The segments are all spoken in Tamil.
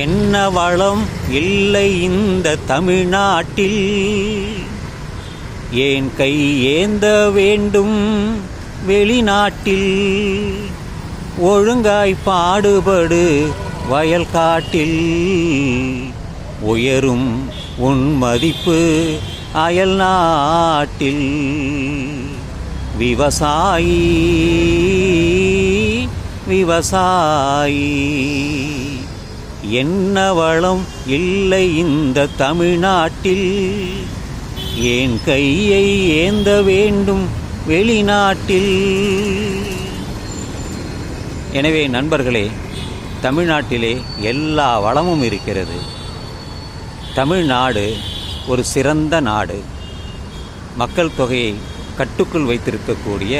என்ன வளம் இல்லை இந்த தமிழ்நாட்டில், ஏன் கை ஏந்த வேண்டும் வெளிநாட்டில், ஒழுங்காய் பாடுபடு வயல் காட்டில், உயரும் உன் மதிப்பு அயல் நாட்டில். விவசாயி விவசாயி, என்ன வளம் இல்லை இந்த தமிழ்நாட்டில், ஏன் கையை ஏந்த வேண்டும் வெளிநாட்டில். எனவே நண்பர்களே, தமிழ்நாட்டிலே எல்லா வளமும் இருக்கிறது. தமிழ்நாடு ஒரு சிறந்த நாடு. மக்கள் தொகையை கட்டுக்குள் வைத்திருக்கக்கூடிய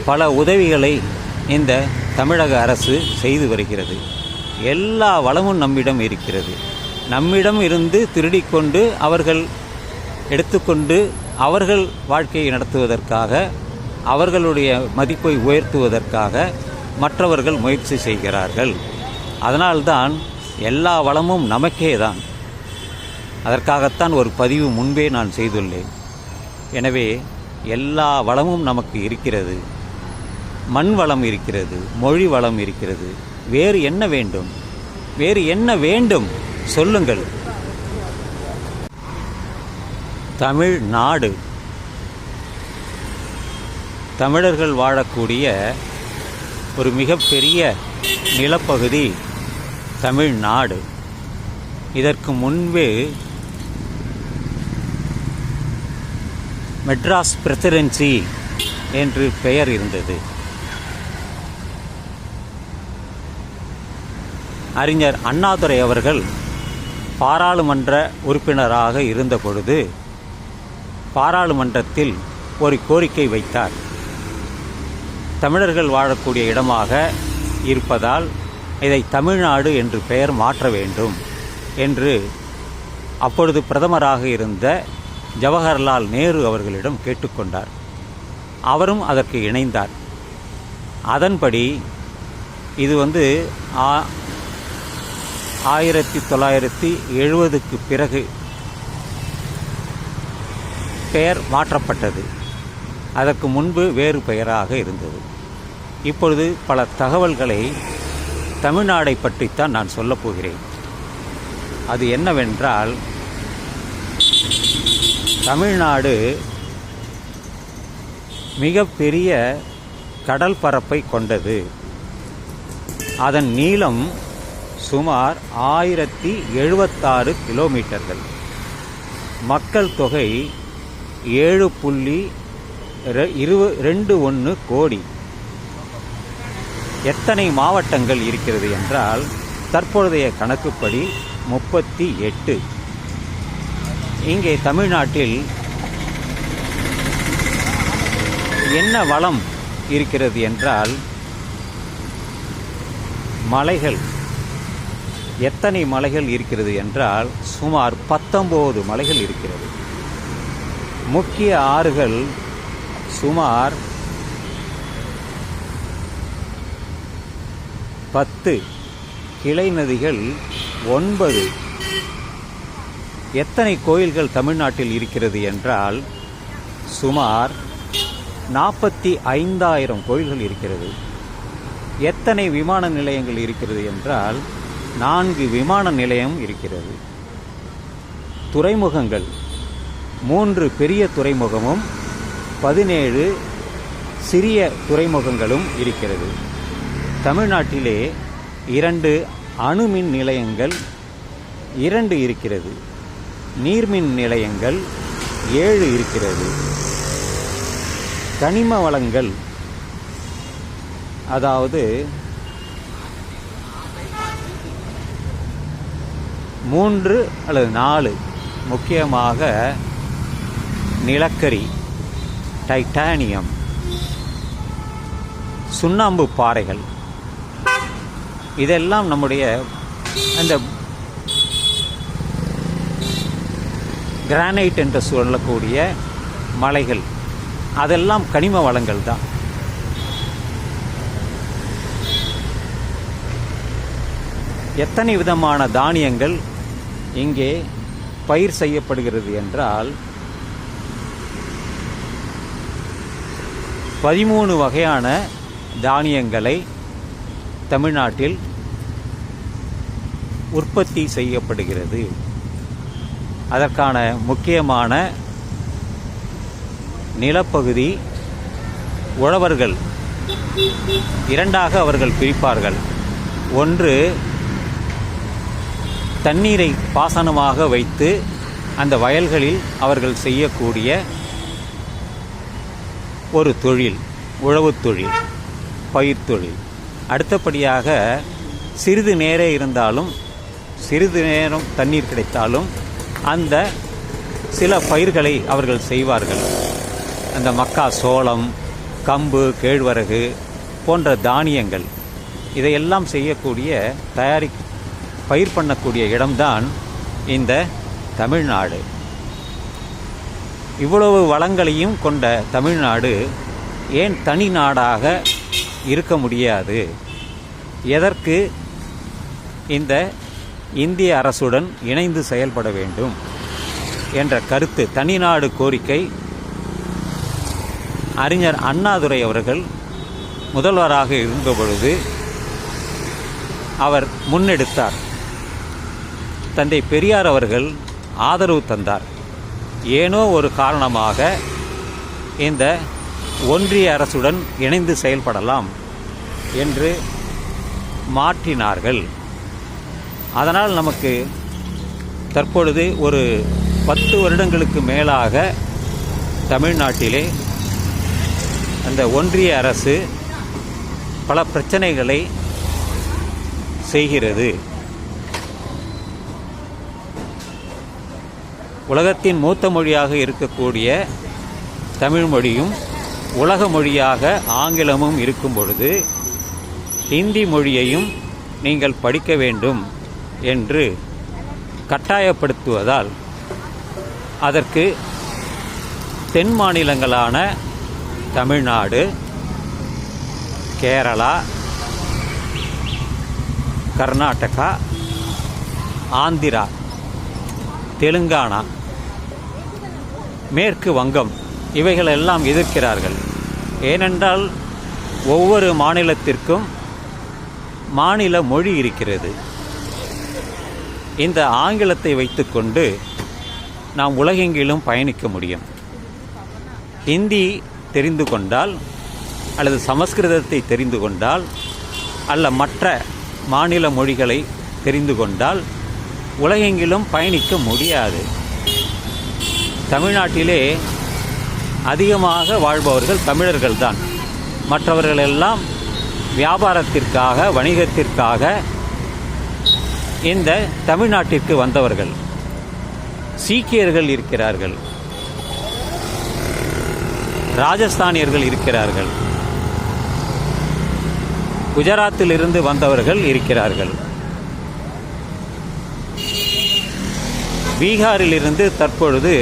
பல உதவிகளை இந்த தமிழக அரசு செய்து வருகிறது. எல்லா வளமும் நம்மிடம் இருக்கிறது. நம்மிடம் இருந்து திருடிக்கொண்டு அவர்கள் எடுத்துக்கொண்டு அவர்கள் வாழ்க்கையை நடத்துவதற்காக, அவர்களுடைய மதிப்பை உயர்த்துவதற்காக மற்றவர்கள் முயற்சி செய்கிறார்கள். அதனால்தான் எல்லா வளமும் நமக்கே தான். அதற்காகத்தான் ஒரு பதிவு முன்பே நான் செய்துள்ளேன். எனவே எல்லா வளமும் நமக்கு இருக்கிறது. மண் வளம் இருக்கிறது, மொழி வளம் இருக்கிறது. வேறு என்ன வேண்டும்? வேறு என்ன வேண்டும் சொல்லுங்கள். தமிழ்நாடு, தமிழர்கள் வாழக்கூடிய ஒரு மிகப்பெரிய நிலப்பகுதி தமிழ்நாடு. இதற்கு முன்பு மெட்ராஸ் பிரசிடென்சி என்று பெயர் இருந்தது. அறிஞர் அண்ணாதுரை அவர்கள் பாராளுமன்ற உறுப்பினராக இருந்த பொழுது பாராளுமன்றத்தில் ஒரு கோரிக்கை வைத்தார். தமிழர்கள் வாழக்கூடிய இடமாக இருப்பதால் இதை தமிழ்நாடு என்று பெயர் மாற்ற வேண்டும் என்று அப்பொழுது பிரதமராக இருந்த ஜவஹர்லால் நேரு அவர்களிடம் கேட்டுக்கொண்டார். அவரும் அதற்கு இணைந்தார். அதன்படி இது 1970க்கு பிறகு பெயர் மாற்றப்பட்டது. அதற்கு முன்பு வேறு பெயராக இருந்தது. இப்பொழுது பல தகவல்களை தமிழ்நாடை பற்றித்தான் நான் சொல்லப் போகிறேன். அது என்னவென்றால், தமிழ்நாடு மிகப்பெரிய கடல் பரப்பை கொண்டது. அதன் நீளம் சுமார் 1076 கிலோமீட்டர்கள். மக்கள் தொகை 7.21 கோடி. எத்தனை மாவட்டங்கள் இருக்கிறது என்றால், தற்பொழுதைய கணக்குப்படி 38. இங்கே தமிழ்நாட்டில் என்ன வளம் இருக்கிறது என்றால், மலைகள். எத்தனை மலைகள் இருக்கிறது என்றால், சுமார் 19 மலைகள் இருக்கிறது. முக்கிய ஆறுகள் சுமார் 10, கிளை நதிகள் 9. எத்தனை கோயில்கள் தமிழ்நாட்டில் இருக்கிறது என்றால், சுமார் 45,000 கோயில்கள் இருக்கிறது. எத்தனை விமான நிலையங்கள் இருக்கிறது என்றால், 4 விமான நிலையம் இருக்கிறது. துறைமுகங்கள் 3 பெரிய துறைமுகமும் 17 சிறிய துறைமுகங்களும் இருக்கிறது. தமிழ்நாட்டிலே 2 அணுமின் நிலையங்கள் 2 இருக்கிறது. நீர்மின் நிலையங்கள் 7 இருக்கிறது. கனிம வளங்கள், அதாவது 3 அல்லது 4, முக்கியமாக நிலக்கரி, டைட்டானியம், சுண்ணாம்பு பாறைகள், இதெல்லாம் நம்முடைய அந்த கிரானைட் என்று சொல்லக்கூடிய மலைகள், அதெல்லாம் கனிம வளங்கள் தான். எத்தனை விதமான தானியங்கள் இங்கே பயிர் செய்யப்படுகிறது என்றால் 13 வகையான தானியங்களை தமிழ்நாட்டில் உற்பத்தி செய்யப்படுகிறது. அதற்கான முக்கியமான நிலப்பகுதி உழவர்கள் இரண்டாக அவர்கள் பிரிப்பார்கள். ஒன்று தண்ணீரை பாசனமாக வைத்து அந்த வயல்களில் அவர்கள் செய்யக்கூடிய ஒரு தொழில், உழவுத் தொழில், பயிர் தொழில். அடுத்தபடியாக சிறிது நேரம் இருந்தாலும், சிறிது நேரம் தண்ணீர் கிடைத்தாலும் அந்த சில பயிர்களை அவர்கள் செய்வார்கள். அந்த மக்கா சோளம், கம்பு, கேழ்வரகு போன்ற தானியங்கள் இதையெல்லாம் செய்யக்கூடிய பயிர் பண்ணக்கூடிய இடம்தான் இந்த தமிழ்நாடு. இவ்வளவு வளங்களையும் கொண்ட தமிழ்நாடு ஏன் தனி நாடாக இருக்க முடியாது? எதற்கு இந்த இந்திய அரசுடன் இணைந்து செயல்பட வேண்டும் என்ற கருத்து, தனிநாடு கோரிக்கை அறிஞர் அண்ணாதுரை அவர்கள் முதல்வராக இருந்தபொழுது அவர் முன்னெடுத்தார். தந்தை பெரியார் அவர்கள் ஆதரவு தந்தார். ஏனோ ஒரு காரணமாக இந்த ஒன்றிய அரசுடன் இணைந்து செயல்படலாம் என்று மாற்றினார்கள். அதனால் நமக்கு தற்பொழுது ஒரு 10 வருடங்களுக்கு மேலாக தமிழ்நாட்டிலே அந்த ஒன்றிய அரசு பல பிரச்சனைகளை செய்கிறது. உலகத்தின் மூத்த மொழியாக இருக்கக்கூடிய தமிழ் மொழியும் உலக மொழியாக ஆங்கிலமும் இருக்கும் பொழுது ஹிந்தி மொழியையும் நீங்கள் படிக்க வேண்டும் என்று கட்டாயப்படுத்துவதால் அதற்கு தென் மாநிலங்களான தமிழ்நாடு, கேரளா, கர்நாடகா, ஆந்திரா, தெலுங்கானா, மேற்கு வங்கம் இவைகளெல்லாம் எதிர்க்கிறார்கள். ஏனென்றால் ஒவ்வொரு மாநிலத்திற்கும் மாநில மொழி இருக்கிறது. இந்த ஆங்கிலத்தை வைத்துக்கொண்டு நாம் உலகெங்கிலும் பயணிக்க முடியும். ஹிந்தி தெரிந்து கொண்டால் அல்லது சமஸ்கிருதத்தை தெரிந்து கொண்டால் அல்ல மற்ற மாநில மொழிகளை தெரிந்து கொண்டால் உலகெங்கிலும் பயணிக்க முடியாது. தமிழ்நாட்டிலே அதிகமாக வாழ்பவர்கள் தமிழர்கள்தான். மற்றவர்களெல்லாம் வியாபாரத்திற்காக, வணிகத்திற்காக இந்த தமிழ்நாட்டிற்கு வந்தவர்கள். சீக்கியர்கள் இருக்கிறார்கள், ராஜஸ்தானியர்கள் இருக்கிறார்கள், குஜராத்திலிருந்து வந்தவர்கள் இருக்கிறார்கள், பீகாரிலிருந்து தற்பொழுது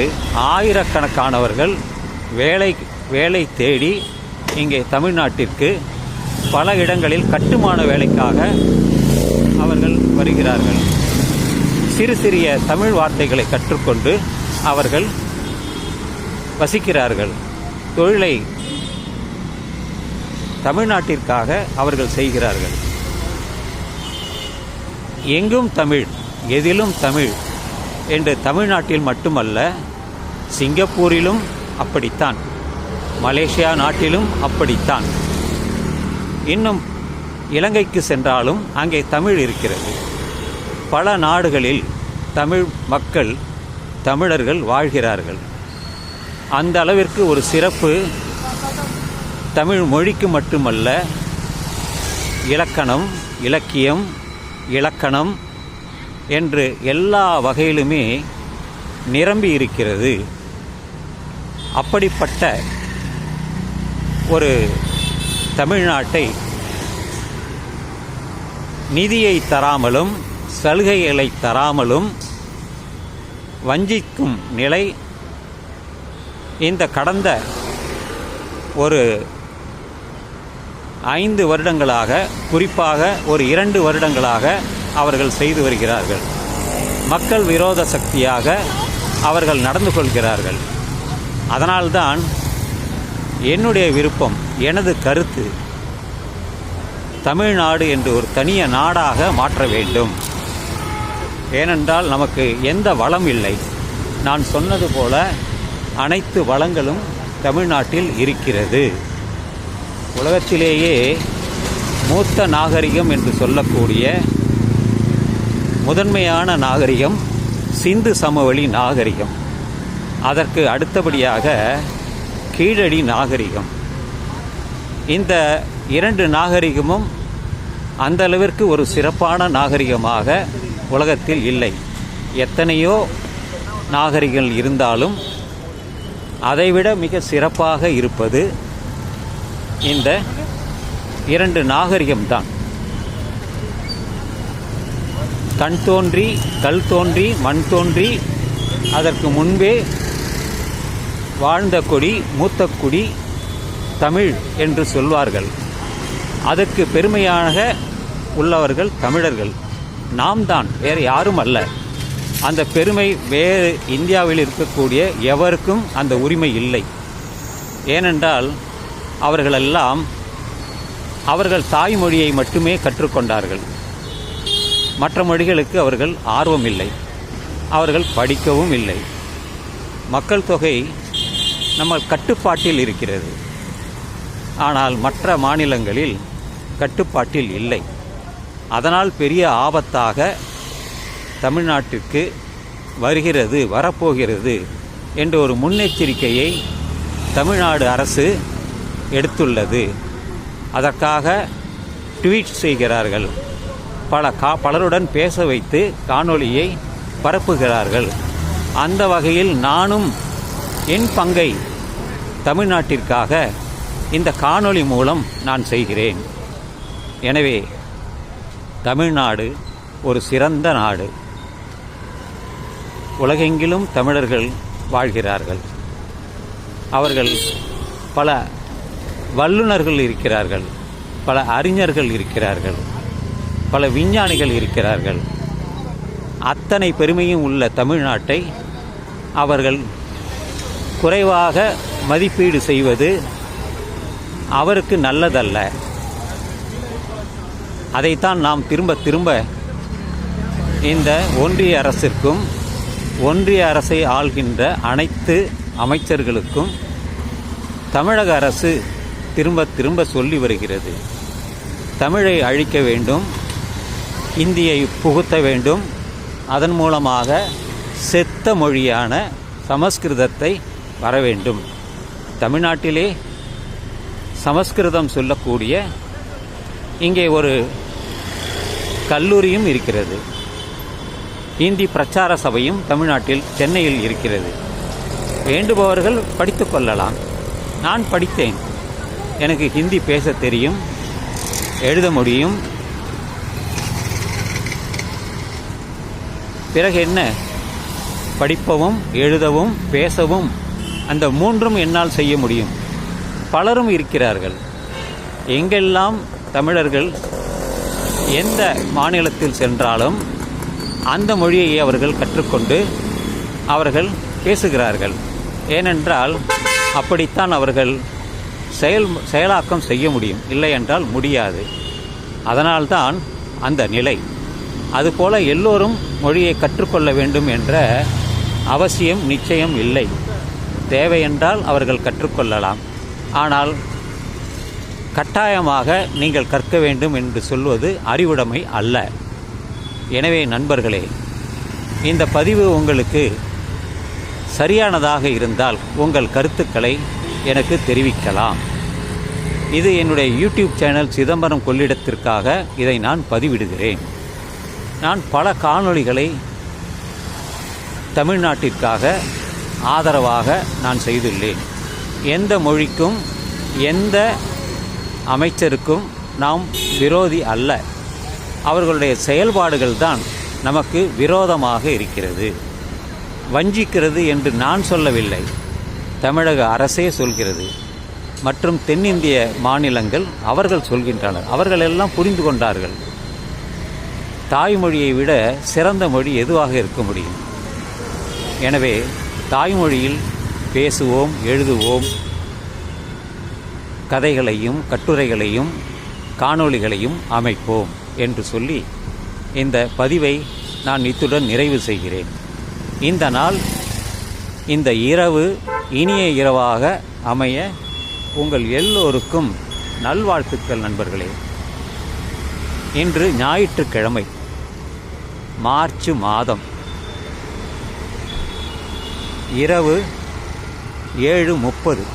ஆயிரக்கணக்கானவர்கள் வேலை தேடி இங்கே தமிழ்நாட்டிற்கு பல இடங்களில் கட்டுமான வேலைக்காக அவர்கள் வருகிறார்கள். சிறு சிறிய தமிழ் வார்த்தைகளை கற்றுக்கொண்டு அவர்கள் வசிக்கிறார்கள். தொழிலை தமிழ்நாட்டிற்காக அவர்கள் செய்கிறார்கள். எங்கும் தமிழ், எதிலும் தமிழ் என்று தமிழ்நாட்டில் மட்டுமல்ல, சிங்கப்பூரிலும் அப்படித்தான், மலேசியா நாட்டிலும் அப்படித்தான். இன்னும் இலங்கைக்கு சென்றாலும் அங்கே தமிழ் இருக்கிறது. பல நாடுகளில் தமிழ் மக்கள், தமிழர்கள் வாழ்கிறார்கள். அந்த அளவிற்கு ஒரு சிறப்பு தமிழ் மொழிக்கு மட்டுமல்ல, இலக்கணம், இலக்கியம், இலக்கணம் என்று எல்லா வகையிலுமே நிரம்பி இருக்கிறது. அப்படிப்பட்ட ஒரு தமிழ்நாட்டை நிதியை தராமலும் சலுகைகளை தராமலும் வஞ்சிக்கும் நிலை இந்த கடந்த ஒரு 5 வருடங்களாக, குறிப்பாக ஒரு 2 வருடங்களாக அவர்கள் செய்து வருகிறார்கள். மக்கள் விரோத சக்தியாக அவர்கள் நடந்து கொள்கிறார்கள். அதனால்தான் என்னுடைய விருப்பம், எனது கருத்து, தமிழ்நாடு என்று ஒரு தனிய நாடாக மாற்ற வேண்டும். ஏனென்றால் நமக்கு எந்த வளம் இல்லை. நான் சொன்னது போல அனைத்து வளங்களும் தமிழ்நாட்டில் இருக்கிறது. உலகத்திலேயே மூத்த நாகரிகம் என்று சொல்லக்கூடிய முதன்மையான நாகரிகம் சிந்து சமவெளி நாகரிகம். அதற்கு அடுத்தபடியாக கீழடி நாகரிகம். இந்த இரண்டு நாகரிகமும் அந்த அளவிற்கு ஒரு சிறப்பான நாகரிகமாக உலகத்தில் இல்லை. எத்தனையோ நாகரிகங்கள் இருந்தாலும் அதைவிட மிக சிறப்பாக இருப்பது இந்த இரண்டு நாகரிகம்தான். கண் தோன்றி கல் தோன்றி மண் தோன்றி அதற்கு முன்பே வாழ்ந்த கொடி மூத்த குடி தமிழ் என்று சொல்வார்கள். அதற்கு பெருமையாக உள்ளவர்கள் தமிழர்கள். நாம் தான், வேறு யாரும் அல்ல. அந்த பெருமை வேறு இந்தியாவில் இருக்கக்கூடிய எவருக்கும் அந்த உரிமை இல்லை. ஏனென்றால் அவர்களெல்லாம் அவர்கள் தாய்மொழியை மட்டுமே கற்றுக்கொண்டார்கள். மற்ற மொழிகளுக்கு அவர்கள் ஆர்வம் இல்லை. அவர்கள் படிக்கவும் இல்லை. மக்கள் தொகை நம்ம கட்டுப்பாட்டில் இருக்கிறது. ஆனால் மற்ற மாநிலங்களில் கட்டுப்பாட்டில் இல்லை. அதனால் பெரிய ஆபத்தாக தமிழ்நாட்டிற்கு வருகிறது, வரப்போகிறது என்ற ஒரு முன்னெச்சரிக்கையை தமிழ்நாடு அரசு எடுத்துள்ளது. அதற்காக ட்வீட் செய்கிறார்கள். பலருடன் பேச வைத்து காணொளியை பரப்புகிறார்கள். அந்த வகையில் நானும் என் பங்கை தமிழ்நாட்டிற்காக இந்த காணொளி மூலம் நான் செய்கிறேன். எனவே தமிழ்நாடு ஒரு சிறந்த நாடு. உலகெங்கிலும் தமிழர்கள் வாழ்கிறார்கள். அவர்கள் பல வல்லுநர்கள் இருக்கிறார்கள், பல அறிஞர்கள் இருக்கிறார்கள், பல விஞ்ஞானிகள் இருக்கிறார்கள். அத்தனை பெருமையும் உள்ள தமிழ்நாட்டை அவர்கள் குறைவாக மதிப்பீடு செய்வது அவருக்கு நல்லதல்ல. அதைத்தான் நாம் திரும்ப திரும்ப இந்த ஒன்றிய அரசிற்கும் ஒன்றிய அரசை ஆள்கின்ற அனைத்து அமைச்சர்களுக்கும் தமிழக அரசு திரும்ப திரும்ப சொல்லி வருகிறது. தமிழை அழிக்க வேண்டும், இந்தியை புகுத்த வேண்டும், அதன் மூலமாக செத்த மொழியான சமஸ்கிருதத்தை வர வேண்டும். தமிழ்நாட்டிலே சமஸ்கிருதம் சொல்லக்கூடிய இங்கே ஒரு கல்லூரியும் இருக்கிறது. இந்தி பிரச்சார சபையும் தமிழ்நாட்டில் சென்னையில் இருக்கிறது. வேண்டுபவர்கள் படித்து கொள்ளலாம். நான் படித்தேன். எனக்கு ஹிந்தி பேச தெரியும், எழுத முடியும். பிறகு என்ன, படிப்பவும் எழுதவும் பேசவும் அந்த மூன்றும் என்னால் செய்ய முடியும். பலரும் இருக்கிறார்கள். எங்கெல்லாம் தமிழர்கள் எந்த மாநிலத்தில் சென்றாலும் அந்த மொழியை அவர்கள் கற்றுக்கொண்டு அவர்கள் பேசுகிறார்கள். ஏனென்றால் அப்படித்தான் அவர்கள் செயலாக்கம் செய்ய முடியும், இல்லை என்றால் முடியாது. அதனால்தான் அந்த நிலை. அதுபோல எல்லோரும் மொழியை கற்றுக்கொள்ள வேண்டும் என்ற அவசியம் நிச்சயம் இல்லை. தேவையென்றால் அவர்கள் கற்றுக்கொள்ளலாம். ஆனால் கட்டாயமாக நீங்கள் கற்க வேண்டும் என்று சொல்வது அறிவுடைமை அல்ல. எனவே நண்பர்களே, இந்த பதிவு உங்களுக்கு சரியானதாக இருந்தால் உங்கள் கருத்துக்களை எனக்கு தெரிவிக்கலாம். இது என்னுடைய யூடியூப் சேனல் சிதம்பரம் கொள்ளிடத்திற்காக இதை நான் பதிவிடுகிறேன். நான் பல காணொளிகளை தமிழ்நாட்டிற்காக ஆதரவாக நான் செய்துள்ளேன். எந்த மொழிக்கும் எந்த அமைச்சருக்கும் நாம் விரோதி அல்ல. அவர்களுடைய செயல்பாடுகள் தான் நமக்கு விரோதமாக இருக்கிறது. வஞ்சிக்கிறது என்று நான் சொல்லவில்லை, தமிழக அரசே சொல்கிறது. மற்றும் தென்னிந்திய மாநிலங்கள் அவர்கள் சொல்கின்றனர். அவர்கள் எல்லாம் புரிந்து கொண்டார்கள். தாய்மொழியை விட சிறந்த மொழி எதுவாக இருக்க முடியும்? எனவே தாய்மொழியில் பேசுவோம், எழுதுவோம், கதைகளையும் கட்டுரைகளையும் காணொளிகளையும் அமைப்போம் என்று சொல்லி இந்த பதிவை நான் இத்துடன் நிறைவு செய்கிறேன். இந்த நாள், இந்த இரவு இனிய இரவாக அமைய உங்கள் எல்லோருக்கும் நல்வாழ்த்துக்கள் நண்பர்களே. இன்று ஞாயிற்றுக்கிழமை, மார்ச் மாதம், இரவு 7:30.